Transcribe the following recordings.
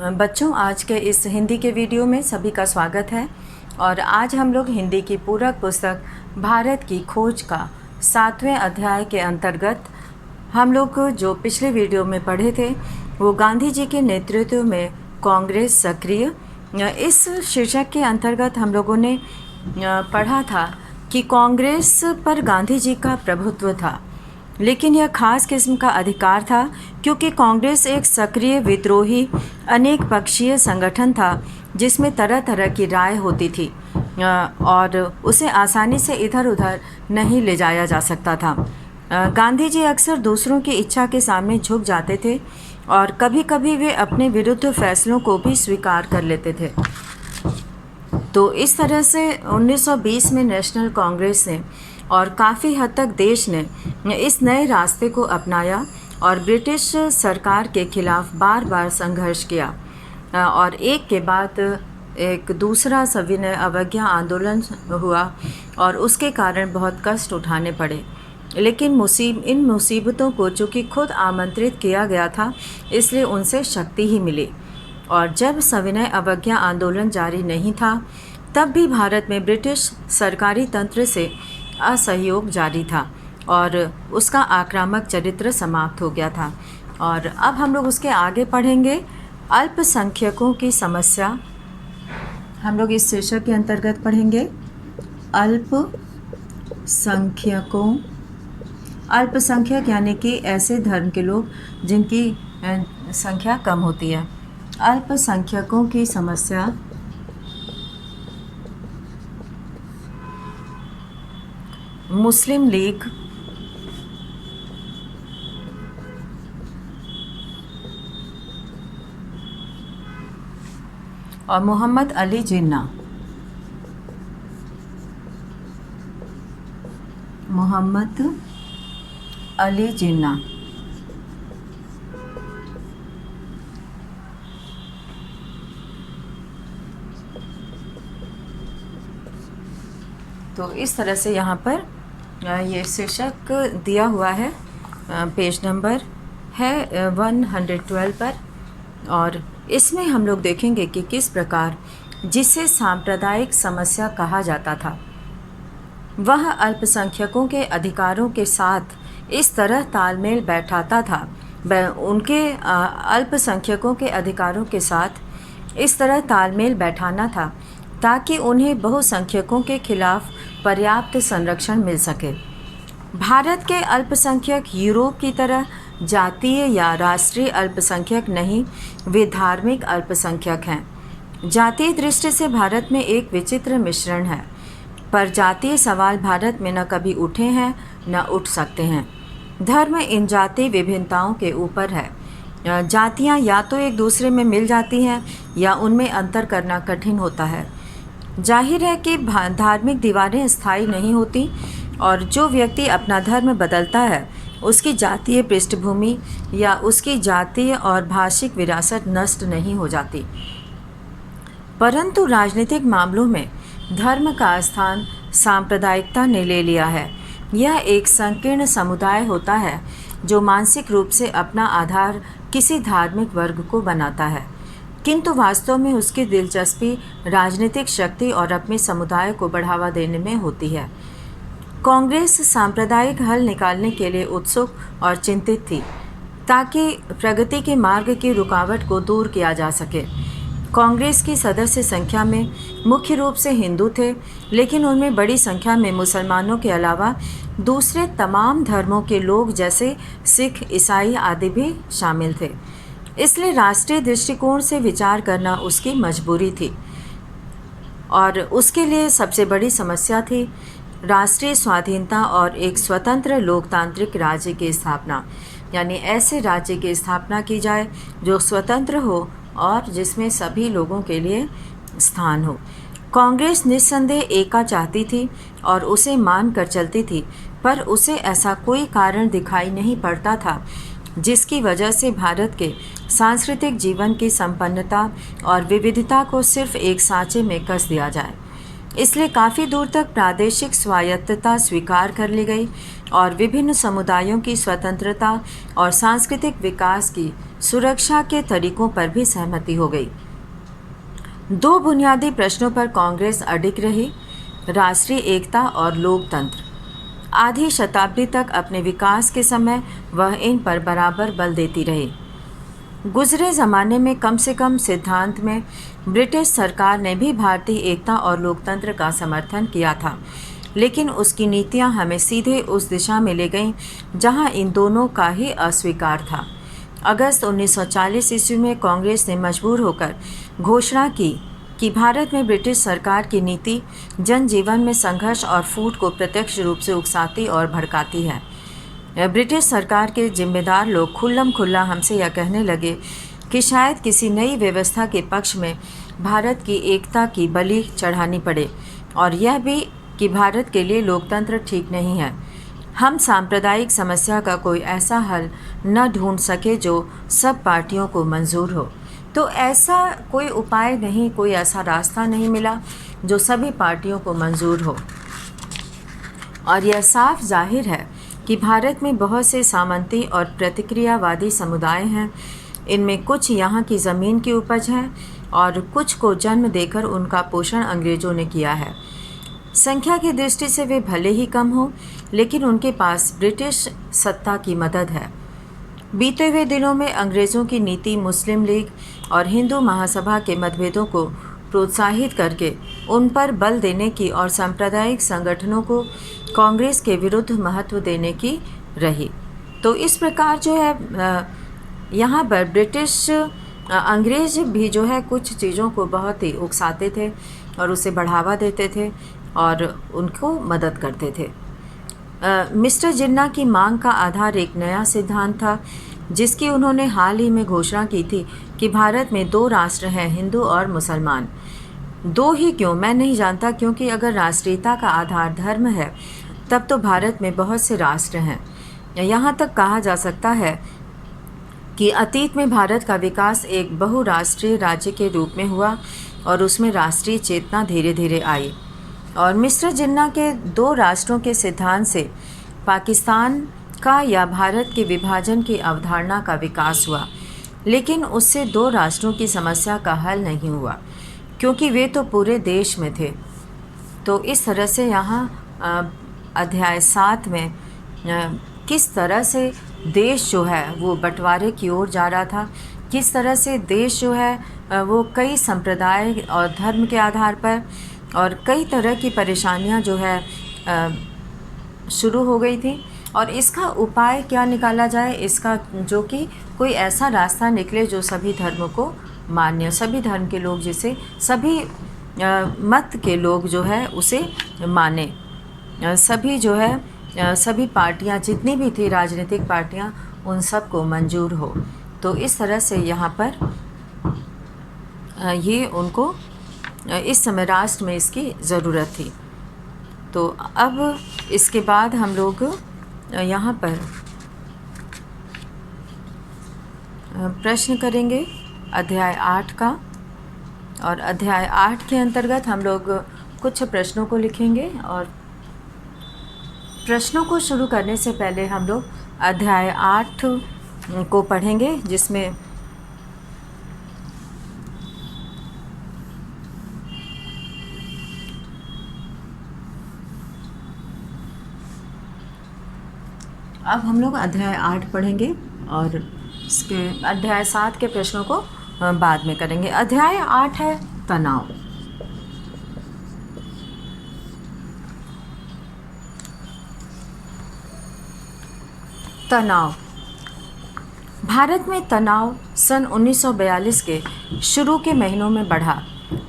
बच्चों, आज के इस हिंदी के वीडियो में सभी का स्वागत है। और आज हम लोग हिंदी की पूरक पुस्तक भारत की खोज का 7वें अध्याय के अंतर्गत हम लोग जो पिछले वीडियो में पढ़े थे वो गांधी जी के नेतृत्व में कांग्रेस सक्रिय, इस शीर्षक के अंतर्गत हम लोगों ने पढ़ा था कि कांग्रेस पर गांधी जी का प्रभुत्व था, लेकिन यह खास किस्म का अधिकार था क्योंकि कांग्रेस एक सक्रिय विद्रोही अनेक पक्षीय संगठन था जिसमें तरह तरह की राय होती थी और उसे आसानी से इधर उधर नहीं ले जाया जा सकता था। गांधी जी अक्सर दूसरों की इच्छा के सामने झुक जाते थे और कभी कभी वे अपने विरुद्ध फैसलों को भी स्वीकार कर लेते थे। तो इस तरह से 1920 में नेशनल कांग्रेस ने और काफ़ी हद तक देश ने इस नए रास्ते को अपनाया और ब्रिटिश सरकार के खिलाफ बार बार संघर्ष किया और एक के बाद एक दूसरा सविनय अवज्ञा आंदोलन हुआ और उसके कारण बहुत कष्ट उठाने पड़े। लेकिन इन मुसीबतों को चूँकि खुद आमंत्रित किया गया था, इसलिए उनसे शक्ति ही मिली। और जब सविनय अवज्ञा आंदोलन जारी नहीं था, तब भी भारत में ब्रिटिश सरकारी तंत्र से असहयोग जारी था और उसका आक्रामक चरित्र समाप्त हो गया था। और अब हम लोग उसके आगे पढ़ेंगे अल्पसंख्यकों की समस्या। हम लोग इस शीर्षक के अंतर्गत पढ़ेंगे अल्पसंख्यक यानी कि ऐसे धर्म के लोग जिनकी संख्या कम होती है। अल्पसंख्यकों की समस्या मुस्लिम लीग और मोहम्मद अली जिन्ना तो इस तरह से यहाँ पर ये शीर्षक दिया हुआ है, पेज नंबर है 112 पर। और इसमें हम लोग देखेंगे कि किस प्रकार जिसे सांप्रदायिक समस्या कहा जाता था वह अल्पसंख्यकों के अधिकारों के साथ इस तरह तालमेल बैठाता था, उनके अल्पसंख्यकों के अधिकारों के साथ इस तरह तालमेल बैठाना था ताकि उन्हें बहुसंख्यकों के खिलाफ पर्याप्त संरक्षण मिल सके। भारत के अल्पसंख्यक यूरोप की तरह जातीय या राष्ट्रीय अल्पसंख्यक नहीं, वे धार्मिक अल्पसंख्यक हैं। जातीय दृष्टि से भारत में एक विचित्र मिश्रण है, पर जातीय सवाल भारत में न कभी उठे हैं न उठ सकते हैं। धर्म इन जातीय विभिन्नताओं के ऊपर है। जातियाँ या तो एक दूसरे में मिल जाती हैं या उनमें अंतर करना कठिन होता है। जाहिर है कि धार्मिक दीवारें स्थायी नहीं होती और जो व्यक्ति अपना धर्म बदलता है उसकी जातीय पृष्ठभूमि या उसकी जातीय और भाषिक विरासत नष्ट नहीं हो जाती। परंतु राजनीतिक मामलों में धर्म का स्थान सांप्रदायिकता ने ले लिया है। यह एक संकीर्ण समुदाय होता है जो मानसिक रूप से अपना आधार किसी धार्मिक वर्ग को बनाता है, किंतु वास्तव में उसकी दिलचस्पी राजनीतिक शक्ति और अपने समुदाय को बढ़ावा देने में होती है। कांग्रेस सांप्रदायिक हल निकालने के लिए उत्सुक और चिंतित थी ताकि प्रगति के मार्ग की रुकावट को दूर किया जा सके। कांग्रेस की सदस्य संख्या में मुख्य रूप से हिंदू थे, लेकिन उनमें बड़ी संख्या में मुसलमानों के अलावा दूसरे तमाम धर्मों के लोग जैसे सिख, ईसाई आदि भी शामिल थे। इसलिए राष्ट्रीय दृष्टिकोण से विचार करना उसकी मजबूरी थी और उसके लिए सबसे बड़ी समस्या थी राष्ट्रीय स्वाधीनता और एक स्वतंत्र लोकतांत्रिक राज्य की स्थापना, यानी ऐसे राज्य की स्थापना की जाए जो स्वतंत्र हो और जिसमें सभी लोगों के लिए स्थान हो। कांग्रेस निस्संदेह एका चाहती थी और उसे मान कर चलती थी, पर उसे ऐसा कोई कारण दिखाई नहीं पड़ता था जिसकी वजह से भारत के सांस्कृतिक जीवन की संपन्नता और विविधता को सिर्फ एक सांचे में कस दिया जाए। इसलिए काफ़ी दूर तक प्रादेशिक स्वायत्तता स्वीकार कर ली गई और विभिन्न समुदायों की स्वतंत्रता और सांस्कृतिक विकास की सुरक्षा के तरीकों पर भी सहमति हो गई। दो बुनियादी प्रश्नों पर कांग्रेस अडिग रही, राष्ट्रीय एकता और लोकतंत्र। आधी शताब्दी तक अपने विकास के समय वह इन पर बराबर बल देती रही। गुजरे ज़माने में कम से कम सिद्धांत में ब्रिटिश सरकार ने भी भारतीय एकता और लोकतंत्र का समर्थन किया था, लेकिन उसकी नीतियां हमें सीधे उस दिशा में ले गईं जहां इन दोनों का ही अस्वीकार था। अगस्त 1940 ईस्वी में कांग्रेस ने मजबूर होकर घोषणा की कि भारत में ब्रिटिश सरकार की नीति जनजीवन में संघर्ष और फूट को प्रत्यक्ष रूप से उकसाती और भड़काती है। ब्रिटिश सरकार के जिम्मेदार लोग खुल्लम खुल्ला हमसे यह कहने लगे कि शायद किसी नई व्यवस्था के पक्ष में भारत की एकता की बलि चढ़ानी पड़े और यह भी कि भारत के लिए लोकतंत्र ठीक नहीं है। हम सांप्रदायिक समस्या का कोई ऐसा हल न ढूंढ सके जो सब पार्टियों को मंजूर हो। तो ऐसा कोई उपाय नहीं, कोई ऐसा रास्ता नहीं मिला जो सभी पार्टियों को मंजूर हो। और यह साफ जाहिर है कि भारत में बहुत से सामंती और प्रतिक्रियावादी समुदाय हैं। इनमें कुछ यहाँ की ज़मीन की उपज है और कुछ को जन्म देकर उनका पोषण अंग्रेज़ों ने किया है। संख्या की दृष्टि से वे भले ही कम हो, लेकिन उनके पास ब्रिटिश सत्ता की मदद है। बीते हुए दिनों में अंग्रेज़ों की नीति मुस्लिम लीग और हिंदू महासभा के मतभेदों को प्रोत्साहित करके उन पर बल देने की और सांप्रदायिक संगठनों को कांग्रेस के विरुद्ध महत्व देने की रही। तो इस प्रकार जो है यहाँ पर अंग्रेज भी जो है कुछ चीज़ों को बहुत ही उकसाते थे और उसे बढ़ावा देते थे और उनको मदद करते थे। मिस्टर जिन्ना की मांग का आधार एक नया सिद्धांत था जिसकी उन्होंने हाल ही में घोषणा की थी कि भारत में दो राष्ट्र हैं, हिंदू और मुसलमान। दो ही क्यों, मैं नहीं जानता, क्योंकि अगर राष्ट्रीयता का आधार धर्म है तब तो भारत में बहुत से राष्ट्र हैं। यहाँ तक कहा जा सकता है कि अतीत में भारत का विकास एक बहुराष्ट्रीय राज्य के रूप में हुआ और उसमें राष्ट्रीय चेतना धीरे धीरे आई। और मिस्टर जिन्ना के दो राष्ट्रों के सिद्धांत से पाकिस्तान का या भारत के विभाजन की अवधारणा का विकास हुआ, लेकिन उससे दो राष्ट्रों की समस्या का हल नहीं हुआ क्योंकि वे तो पूरे देश में थे। तो इस तरह से यहाँ अध्याय 7 में किस तरह से देश जो है वो बंटवारे की ओर जा रहा था, किस तरह से देश जो है वो कई संप्रदाय और धर्म के आधार पर और कई तरह की परेशानियां जो है शुरू हो गई थी और इसका उपाय क्या निकाला जाए, इसका जो कि कोई ऐसा रास्ता निकले जो सभी धर्मों को मान्य, सभी धर्म के लोग जिसे सभी मत के लोग जो है उसे माने, सभी जो है सभी पार्टियां जितनी भी थी राजनीतिक पार्टियां उन सब को मंजूर हो। तो इस तरह से यहाँ पर ये उनको इस समय राष्ट्र में इसकी ज़रूरत थी। तो अब इसके बाद हम लोग यहाँ पर प्रश्न करेंगे अध्याय 8 का, और अध्याय 8 के अंतर्गत हम लोग कुछ प्रश्नों को लिखेंगे। और प्रश्नों को शुरू करने से पहले हम लोग अध्याय 8 को पढ़ेंगे, जिसमें अब हम लोग अध्याय 8 पढ़ेंगे और इसके अध्याय 7 के प्रश्नों को बाद में करेंगे। अध्याय 8 है तनाव। तनाव। भारत में तनाव सन 1942 के शुरू के महीनों में बढ़ा।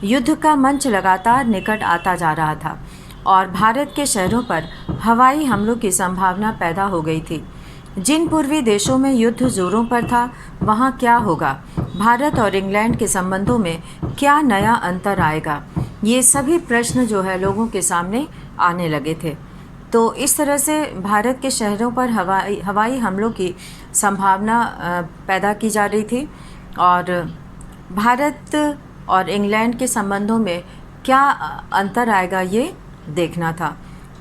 युद्ध का मंच लगातार निकट आता जा रहा था और भारत के शहरों पर हवाई हमलों की संभावना पैदा हो गई थी। जिन पूर्वी देशों में युद्ध जोरों पर था, वहाँ क्या होगा? भारत और इंग्लैंड के संबंधों में क्या नया अंतर आएगा? ये सभी प्रश्न जो है लोगों के सामने आने लगे थे। तो इस तरह से भारत के शहरों पर हवाई हमलों की संभावना पैदा की जा रही थी और भारत और इंग्लैंड के संबंधों में क्या अंतर आएगा ये देखना था।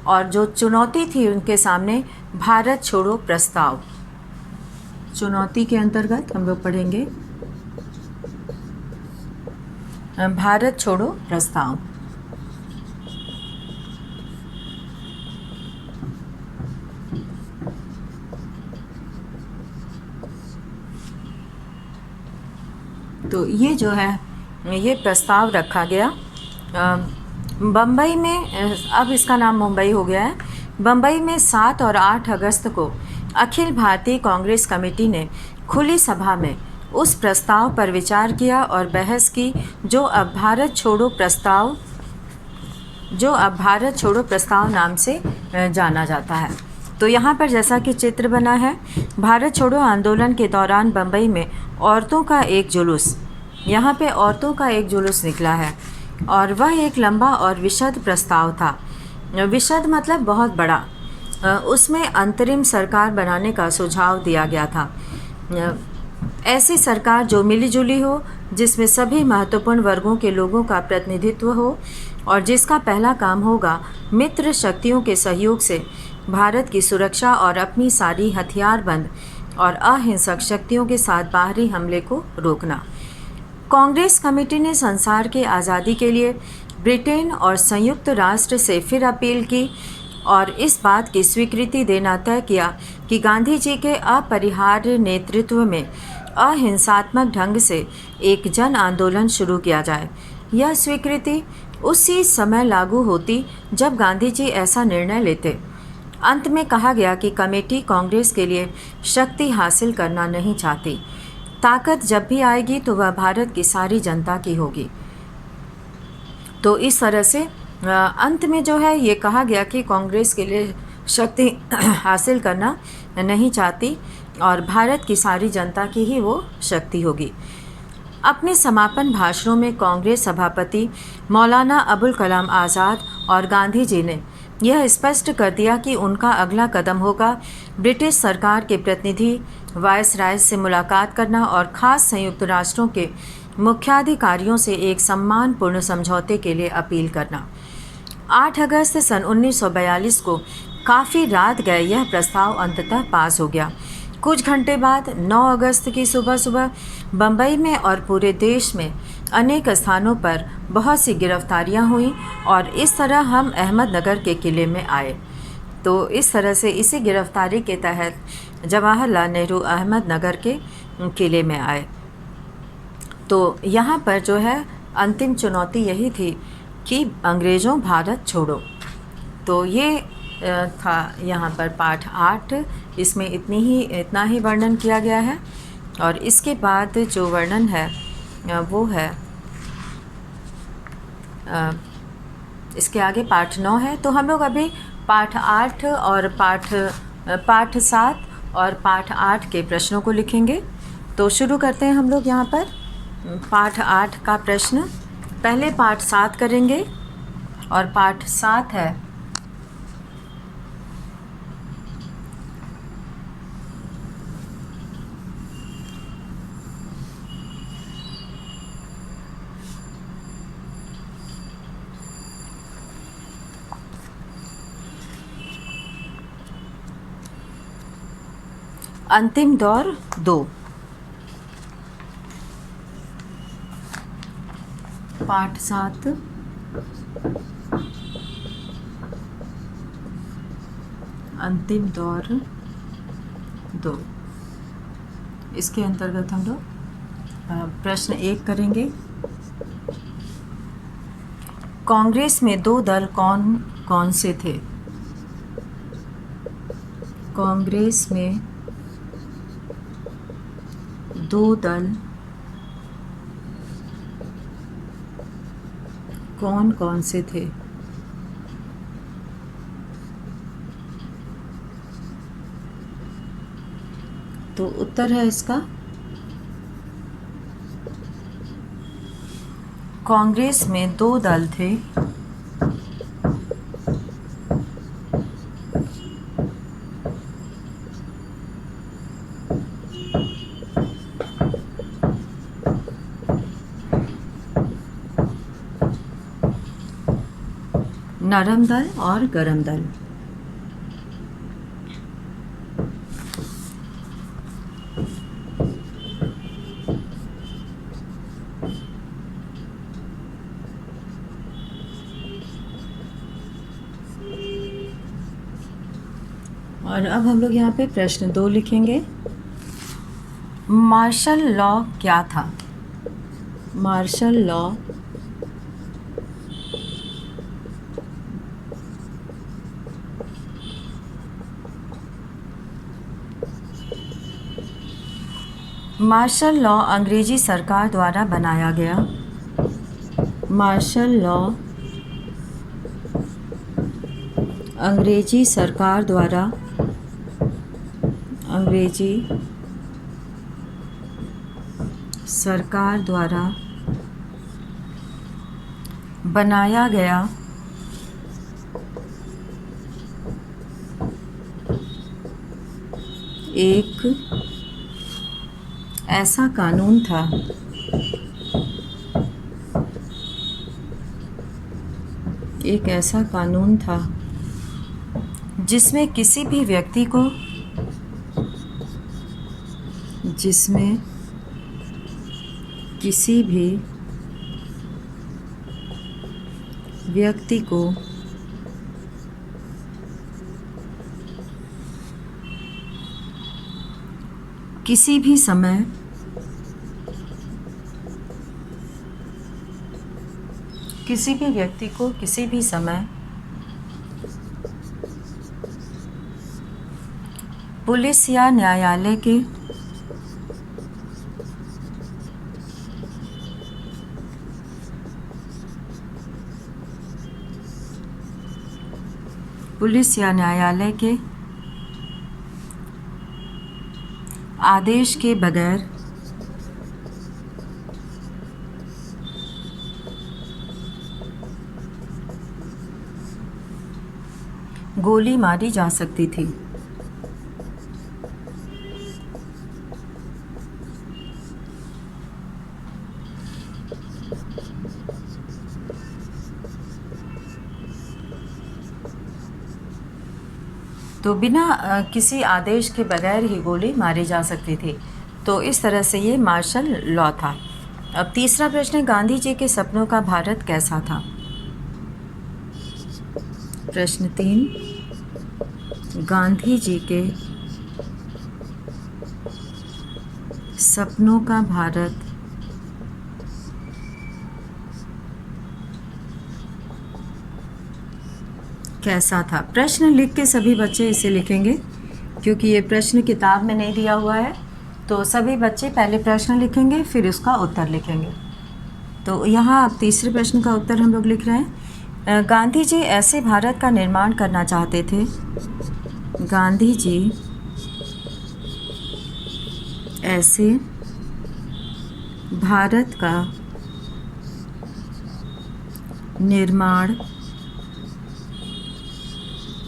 और जो चुनौती थी उनके सामने, भारत छोड़ो प्रस्ताव। चुनौती के अंतर्गत हम लोग पढ़ेंगे भारत छोड़ो प्रस्ताव। तो ये जो है ये प्रस्ताव रखा गया बम्बई में, अब इसका नाम मुंबई हो गया है। बम्बई में 7 और 8 अगस्त को अखिल भारतीय कांग्रेस कमेटी ने खुली सभा में उस प्रस्ताव पर विचार किया और बहस की जो अब भारत छोड़ो प्रस्ताव नाम से जाना जाता है। तो यहाँ पर जैसा कि चित्र बना है, भारत छोड़ो आंदोलन के दौरान बम्बई में औरतों का एक जुलूस, यहाँ पे औरतों का एक जुलूस निकला है और वह एक लंबा और विशद प्रस्ताव था। विशद मतलब बहुत बड़ा। उसमें अंतरिम सरकार बनाने का सुझाव दिया गया था। ऐसी सरकार जो मिलीजुली हो, जिसमें सभी महत्वपूर्ण वर्गों के लोगों का प्रतिनिधित्व हो और जिसका पहला काम होगा मित्र शक्तियों के सहयोग से भारत की सुरक्षा और अपनी सारी हथियारबंद और अहिंसक शक्तियों के साथ बाहरी हमले को रोकना। कांग्रेस कमेटी ने संसार की आज़ादी के लिए ब्रिटेन और संयुक्त राष्ट्र से फिर अपील की और इस बात की स्वीकृति देना तय किया कि गांधी जी के अपरिहार्य नेतृत्व में अहिंसात्मक ढंग से एक जन आंदोलन शुरू किया जाए। यह स्वीकृति उसी समय लागू होती जब गांधी जी ऐसा निर्णय लेते। अंत में कहा गया कि कमेटी कांग्रेस के लिए शक्ति हासिल करना नहीं चाहती। ताकत जब भी आएगी तो वह भारत की सारी जनता की होगी। तो इस तरह से अंत में जो है ये कहा गया कि कांग्रेस के लिए शक्ति हासिल करना नहीं चाहती और भारत की सारी जनता की ही वो शक्ति होगी। अपने समापन भाषणों में कांग्रेस सभापति मौलाना अबुल कलाम आज़ाद और गांधी जी ने यह स्पष्ट कर दिया कि उनका अगला कदम होगा ब्रिटिश सरकार के प्रतिनिधि वायसराय से मुलाकात करना और ख़ास संयुक्त राष्ट्रों के मुख्याधिकारियों से एक सम्मानपूर्ण समझौते के लिए अपील करना। 8 अगस्त सन 1942 को काफ़ी रात गए यह प्रस्ताव अंततः पास हो गया। कुछ घंटे बाद 9 अगस्त की सुबह बम्बई में और पूरे देश में अनेक स्थानों पर बहुत सी गिरफ्तारियां हुई और इस तरह हम अहमदनगर के किले में आए। तो इस तरह से इसी गिरफ्तारी के तहत जवाहरलाल नेहरू अहमदनगर के किले में आए। तो यहाँ पर जो है अंतिम चुनौती यही थी कि अंग्रेज़ों भारत छोड़ो। तो ये था यहाँ पर पाठ 8। इसमें इतना ही वर्णन किया गया है और इसके बाद जो वर्णन है वो है इसके आगे पाठ 9 है। तो हम लोग अभी पाठ 8 और पाठ 7 और पाठ 8 के प्रश्नों को लिखेंगे। तो शुरू करते हैं हम लोग यहाँ पर पाठ 8 का प्रश्न। पहले पाठ 7 करेंगे और पाठ 7 है अंतिम दौर 2। पाठ 7 अंतिम दौर 2। इसके अंतर्गत हम लोग प्रश्न 1 करेंगे। कांग्रेस में 2 दल कौन कौन से थे? कांग्रेस में 2 दल कौन कौन से थे? तो उत्तर है इसका कांग्रेस में 2 दल थे। नरम दल और गरम दल। और अब हम लोग यहाँ पे प्रश्न 2 लिखेंगे। मार्शल लॉ क्या था? मार्शल लॉ मार्शल लॉ अंग्रेजी सरकार द्वारा बनाया गया। मार्शल लॉ अंग्रेजी सरकार द्वारा बनाया गया एक ऐसा कानून था जिसमें किसी भी व्यक्ति को किसी भी समय पुलिस या न्यायालय के आदेश के बगैर गोली मारी जा सकती थी। तो बिना किसी आदेश के बगैर ही गोली मारी जा सकती थी। तो इस तरह से ये मार्शल लॉ था। अब तीसरा प्रश्न है, गांधी जी के सपनों का भारत कैसा था? प्रश्न 3, गांधी जी के सपनों का भारत कैसा था? प्रश्न लिख के सभी बच्चे इसे लिखेंगे, क्योंकि ये प्रश्न किताब में नहीं दिया हुआ है। तो सभी बच्चे पहले प्रश्न लिखेंगे, फिर उसका उत्तर लिखेंगे। तो यहाँ अब तीसरे प्रश्न का उत्तर हम लोग लिख रहे हैं। गांधी जी ऐसे भारत का निर्माण करना चाहते थे। गांधी जी ऐसे भारत का निर्माण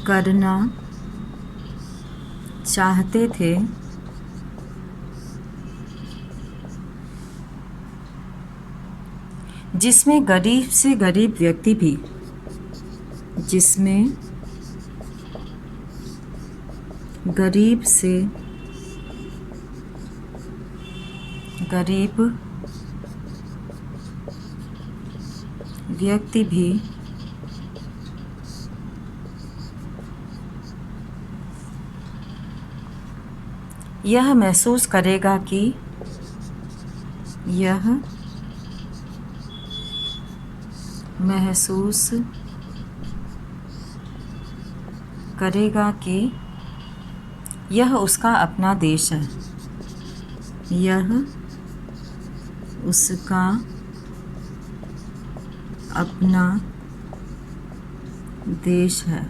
करना चाहते थे जिसमें गरीब से गरीब व्यक्ति भी गरीब से गरीब व्यक्ति भी यह महसूस करेगा कि यह उसका अपना देश है। यह उसका अपना देश है,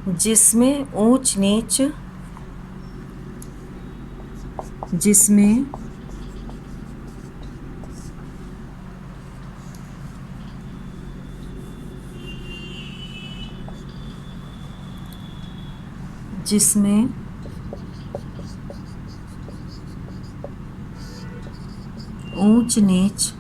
जिसमें ऊंच नीच जिसमें ऊंच नीच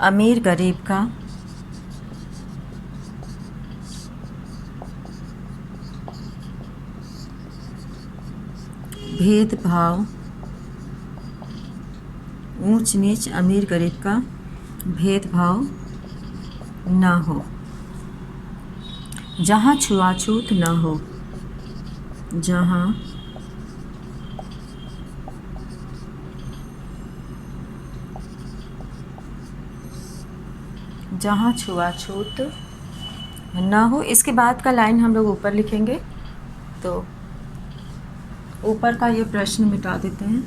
अमीर गरीब का भेदभाव, ऊंच नीच अमीर गरीब का भेदभाव ना हो, जहाँ छुआछूत ना हो, जहाँ छुआछूत ना हो। इसके बाद का लाइन हम लोग ऊपर लिखेंगे, तो ऊपर का ये प्रश्न मिटा देते हैं।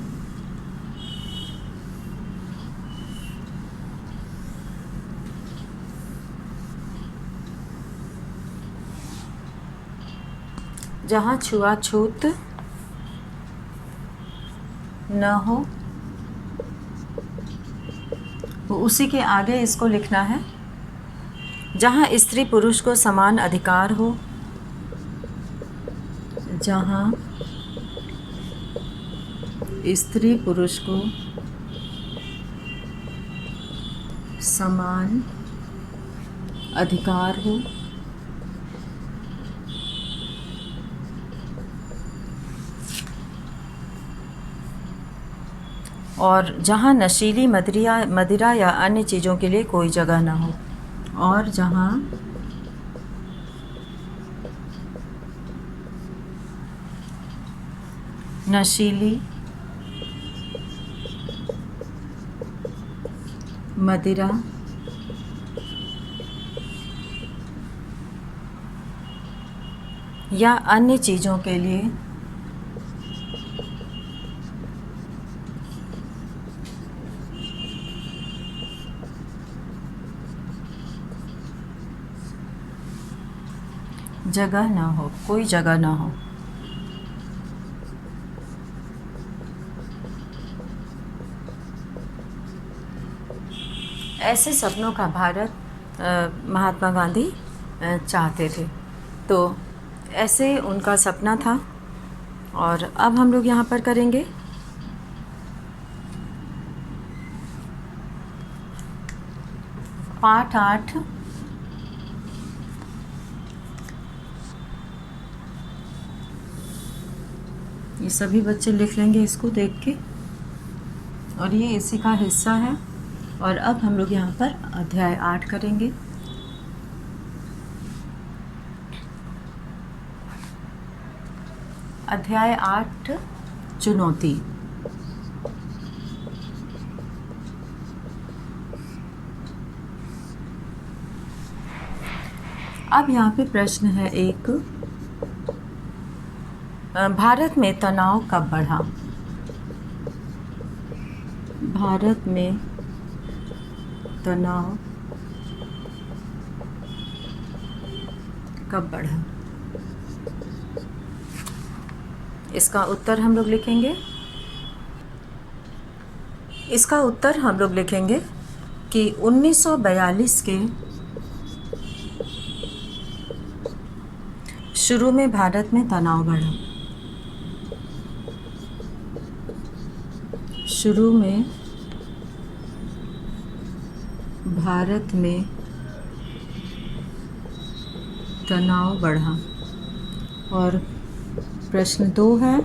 जहाँ छुआछूत न हो, तो उसी के आगे इसको लिखना है, जहाँ स्त्री पुरुष को समान अधिकार हो, जहाँ स्त्री पुरुष को समान अधिकार हो, और जहाँ नशीली मदिरा या अन्य चीज़ों के लिए कोई जगह ना हो, और जहाँ नशीली मदिरा या अन्य चीज़ों के लिए जगह ना हो, कोई जगह ना हो। ऐसे सपनों का भारत महात्मा गांधी चाहते थे। तो ऐसे उनका सपना था। और अब हम लोग यहाँ पर करेंगे पाठ 8, ये सभी बच्चे लिख लेंगे इसको देख के, और ये इसी का हिस्सा है। और अब हम लोग यहाँ पर अध्याय 8 करेंगे। अध्याय 8 चुनौती। अब यहाँ पे प्रश्न है एक, भारत में तनाव कब बढ़ा? भारत में तनाव कब बढ़ा? इसका उत्तर हम लोग लिखेंगे, इसका उत्तर हम लोग लिखेंगे कि 1942 के शुरू में भारत में तनाव बढ़ा। शुरू में भारत में तनाव बढ़ा। और प्रश्न 2 है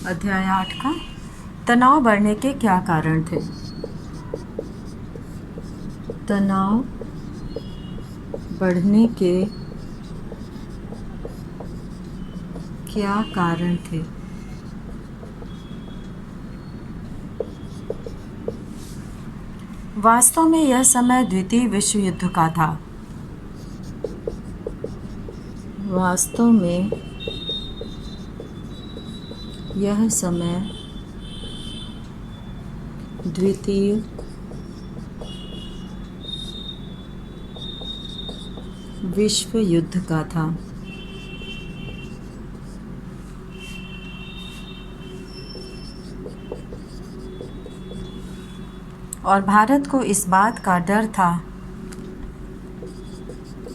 अध्याय 8 का, तनाव बढ़ने के क्या कारण थे? तनाव बढ़ने के क्या कारण थे? वास्तव में यह समय द्वितीय विश्व युद्ध का था। वास्तव में यह समय द्वितीय विश्व युद्ध का था। और भारत को इस बात का डर था,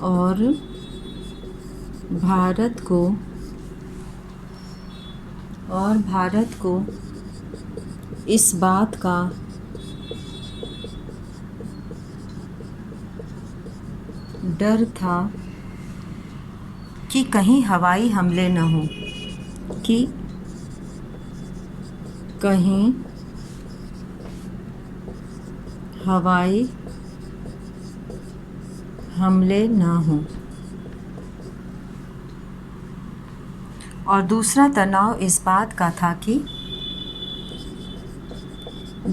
और भारत को इस बात का डर था कि कहीं हवाई हमले न हो, कि कहीं हवाई हमले न हो। और दूसरा तनाव इस बात का था कि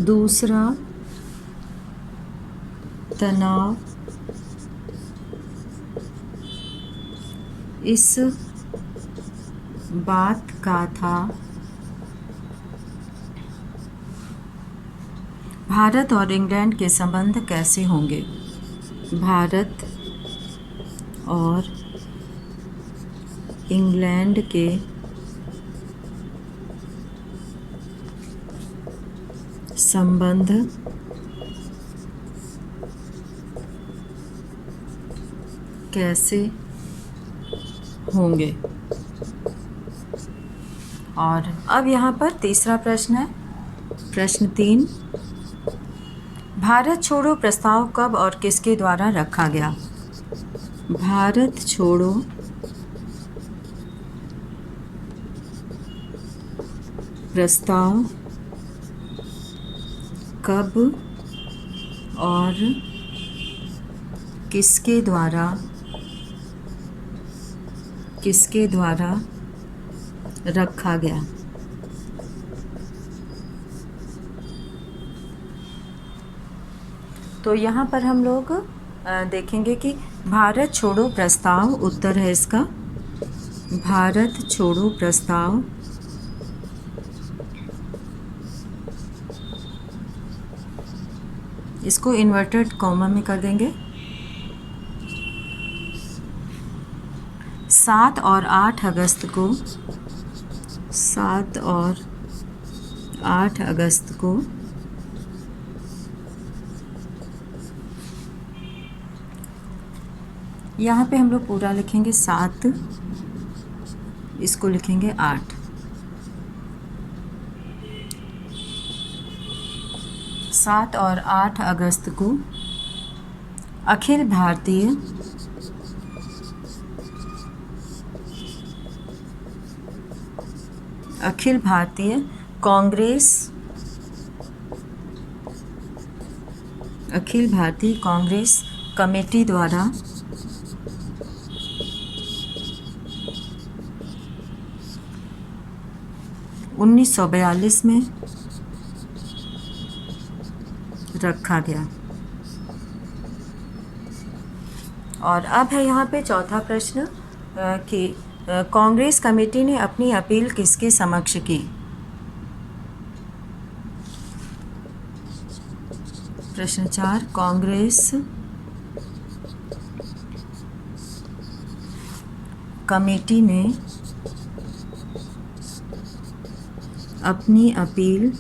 दूसरा तनाव इस बात का था भारत और इंग्लैंड के संबंध कैसे होंगे। भारत और इंग्लैंड के संबंध कैसे होंगे। और अब यहाँ पर तीसरा प्रश्न है, प्रश्न 3, भारत छोड़ो प्रस्ताव कब और किसके द्वारा रखा गया। भारत छोड़ो प्रस्ताव कब और किसके द्वारा रखा गया। तो यहाँ पर हम लोग देखेंगे कि भारत छोड़ो प्रस्ताव, उत्तर है इसका भारत छोड़ो प्रस्ताव इसको इन्वर्टेड कॉमा में कर देंगे। 7 और 8 अगस्त को 7 और 8 अगस्त को यहाँ पे हम लोग पूरा लिखेंगे 7, इसको लिखेंगे 8। 7 और 8 अगस्त को अखिल भारतीय कांग्रेस कमेटी द्वारा 1942 में रखा गया। और अब है यहाँ पे चौथा प्रश्न कि कांग्रेस कमेटी ने अपनी अपील किसके समक्ष की। प्रश्न 4, कांग्रेस कमेटी ने अपनी अपील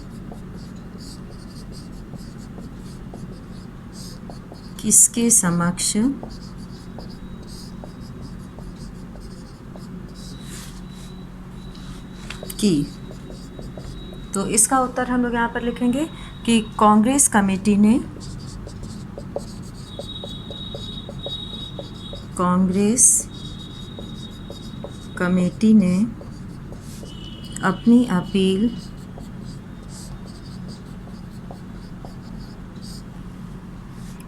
किसके समक्ष की। तो इसका उत्तर हम लोग यहाँ पर लिखेंगे कि कांग्रेस कमेटी ने अपनी अपील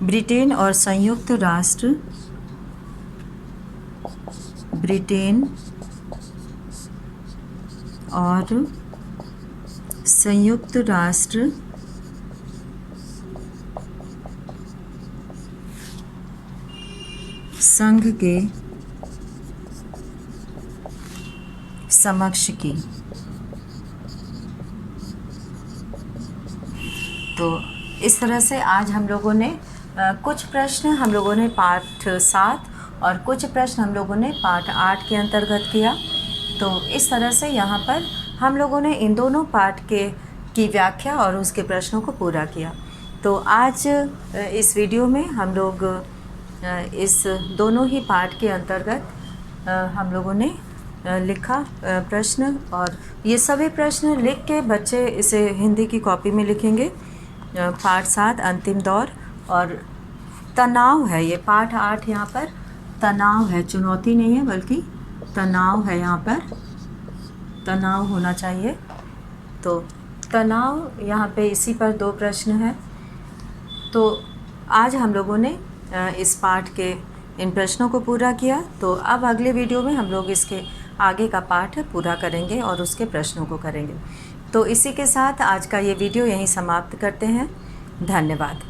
ब्रिटेन और संयुक्त राष्ट्र संघ के समक्ष की। तो इस तरह से आज हम लोगों ने कुछ प्रश्न हम लोगों ने पाठ 7 और कुछ प्रश्न हम लोगों ने पाठ 8 के अंतर्गत किया। तो इस तरह से यहाँ पर हम लोगों ने इन दोनों पाठ की व्याख्या और उसके प्रश्नों को पूरा किया। तो आज इस वीडियो में हम लोग इस दोनों ही पाठ के अंतर्गत हम लोगों ने लिखा प्रश्न, और ये सभी प्रश्न लिख के बच्चे इसे हिंदी की कॉपी में लिखेंगे। पाठ 7 अंतिम दौर और तनाव है ये, पाठ 8 यहाँ पर तनाव है, चुनौती नहीं है बल्कि तनाव है। यहाँ पर तनाव होना चाहिए। तो तनाव यहाँ पे इसी पर 2 प्रश्न हैं। तो आज हम लोगों ने इस पाठ के इन प्रश्नों को पूरा किया। तो अब अगले वीडियो में हम लोग इसके आगे का पाठ पूरा करेंगे और उसके प्रश्नों को करेंगे। तो इसी के साथ आज का ये वीडियो यहीं समाप्त करते हैं। धन्यवाद।